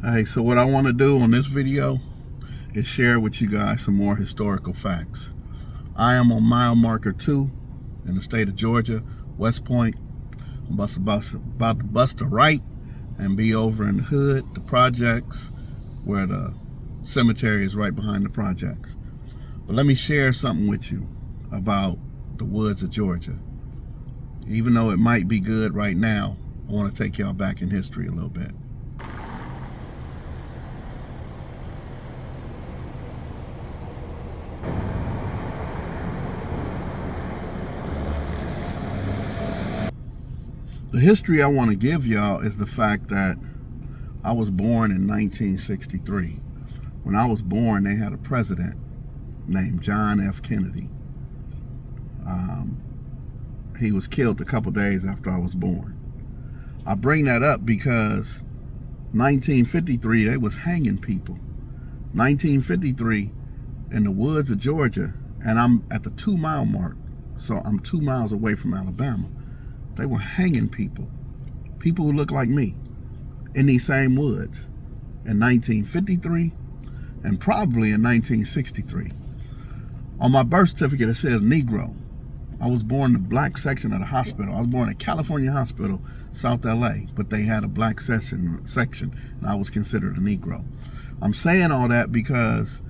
Hey, so what I want to do on this video is share with you guys some more historical facts. I am on mile marker 2 in the state of Georgia, West Point. I'm about to bust a right and be over in the hood, the projects, where the cemetery is right behind the projects. But let me share something with you about the woods of Georgia. Even though it might be good right now, I want to take y'all back in history a little bit. The history I want to give y'all is the fact that I was born in 1963. When I was born, they had a president named John F. Kennedy. He was killed a couple days after I was born. I bring that up because 1953, they was hanging people. 1953 in the woods of Georgia, and I'm at the 2 mile mark, so I'm 2 miles away from Alabama. They were hanging people who look like me, in these same woods in 1953 and probably in 1963. On my birth certificate, it says Negro. I was born in the black section of the hospital. I was born at California Hospital, South LA, but they had a black section, and I was considered a Negro. I'm saying all that because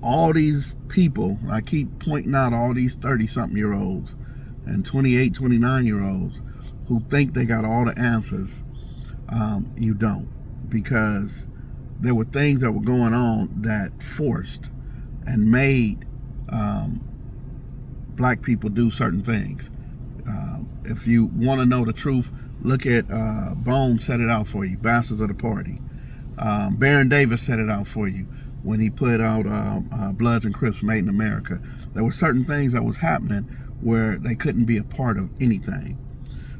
all these people, I keep pointing out all these 30-something-year-olds and 28, 29-year-olds who think they got all the answers. You don't, because there were things that were going on that forced and made black people do certain things. If you want to know the truth, look at Bone set it out for you, Bastards of the Party. Baron Davis set it out for you when he put out Bloods and Crips Made in America. There were certain things that was happening where they couldn't be a part of anything.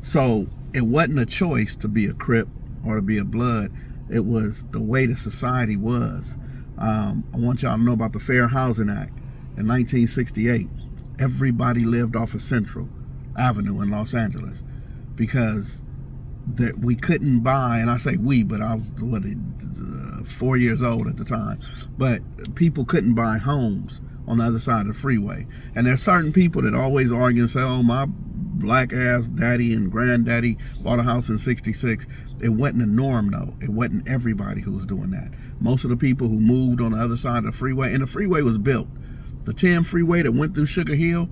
So it wasn't a choice to be a Crip or to be a Blood. It was the way the society was. I want y'all to know about the Fair Housing Act in 1968. Everybody lived off of Central Avenue in Los Angeles because that we couldn't buy, and I say we, but I was 4 years old at the time, but people couldn't buy homes on the other side of the freeway. And there's certain people that always argue and say, oh, my black ass daddy and granddaddy bought a house in 66. It wasn't the norm though. It wasn't everybody who was doing that. Most of the people who moved on the other side of the freeway, and the freeway was built. The 10 freeway that went through Sugar Hill,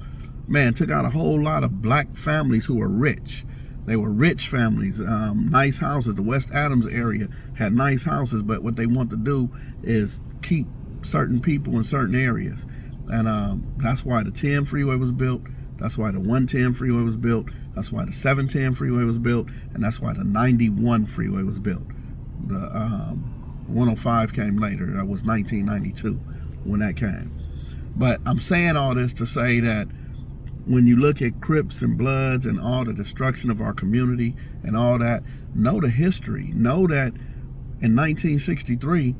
man, took out a whole lot of black families who were rich. They were rich families, nice houses. The West Adams area had nice houses, but what they want to do is keep certain people in certain areas. And that's why the 10 freeway was built. That's why the 110 freeway was built. That's why the 710 freeway was built. And that's why the 91 freeway was built. The 105 came later. That was 1992 when that came. But I'm saying all this to say that when you look at Crips and Bloods and all the destruction of our community and all that, know the history. Know that in 1963,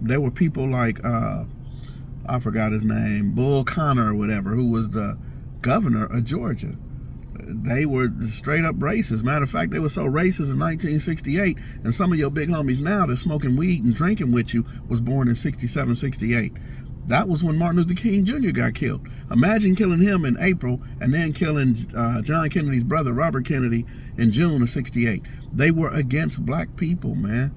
there were people like, I forgot his name, Bull Connor or whatever, who was the governor of Georgia. They were straight up racist. Matter of fact, they were so racist in 1968, and some of your big homies now that's smoking weed and drinking with you was born in 67, 68. That was when Martin Luther King Jr. got killed. Imagine killing him in April and then killing John Kennedy's brother, Robert Kennedy, in June of 68. They were against black people, man.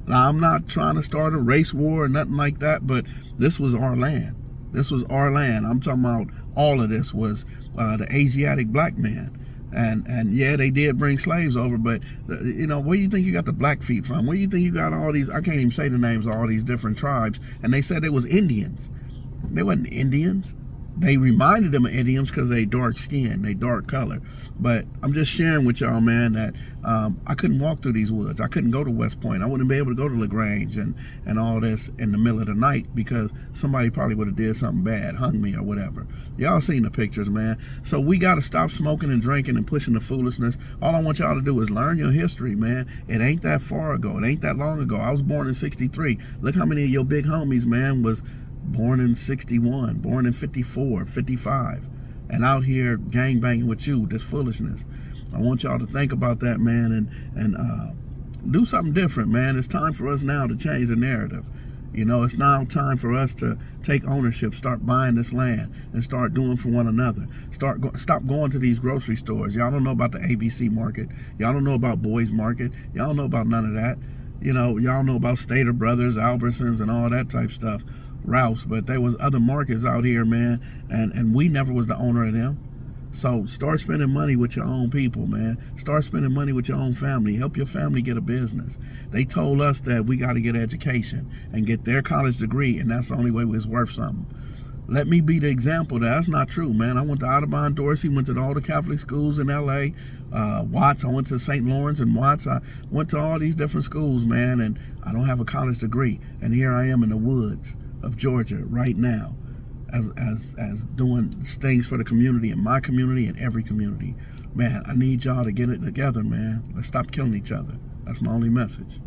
Now, I'm not trying to start a race war or nothing like that, but this was our land. This was our land. I'm talking about all of this was the Asiatic black man. And yeah, they did bring slaves over, but you know, where do you think you got the Blackfeet from? Where do you think you got all these, I can't even say the names of all these different tribes, and they said they was Indians. They wasn't Indians. They reminded them of Indians because they dark skin, they dark color. But I'm just sharing with y'all, man, that I couldn't walk through these woods. I couldn't go to West Point. I wouldn't be able to go to LaGrange and all this in the middle of the night because somebody probably would have did something bad, hung me or whatever. Y'all seen the pictures, man. So we got to stop smoking and drinking and pushing the foolishness. All I want y'all to do is learn your history, man. It ain't that far ago. It ain't that long ago. I was born in 63. Look how many of your big homies, man, was born in 61, born in 54, 55, and out here gangbanging with you, this foolishness. I want y'all to think about that, man, and Do something different, man. It's time for us now to change the narrative. You know, it's now time for us to take ownership, start buying this land, and start doing for one another. Stop going to these grocery stores. Y'all don't know about the ABC market. Y'all don't know about Boys Market. Y'all don't know about none of that. You know, y'all know about Stater Brothers, Albertsons, and all that type stuff, Ralph's. But there was other markets out here, man, and we never was the owner of them. So start spending money with your own people, man. Start spending money with your own family. Help your family get a business. They told us that we got to get education and get their college degree, and that's the only way it's worth something. Let me be the example that that's not true, man. I went to Audubon, Dorsey, went to all the Catholic schools in LA, Watts. I went to St. Lawrence and Watts. I went to all these different schools, man, and I don't have a college degree. And here I am in the woods of Georgia right now, as doing things for the community, and my community, and every community. Man, I need y'all to get it together, man. Let's stop killing each other. That's my only message.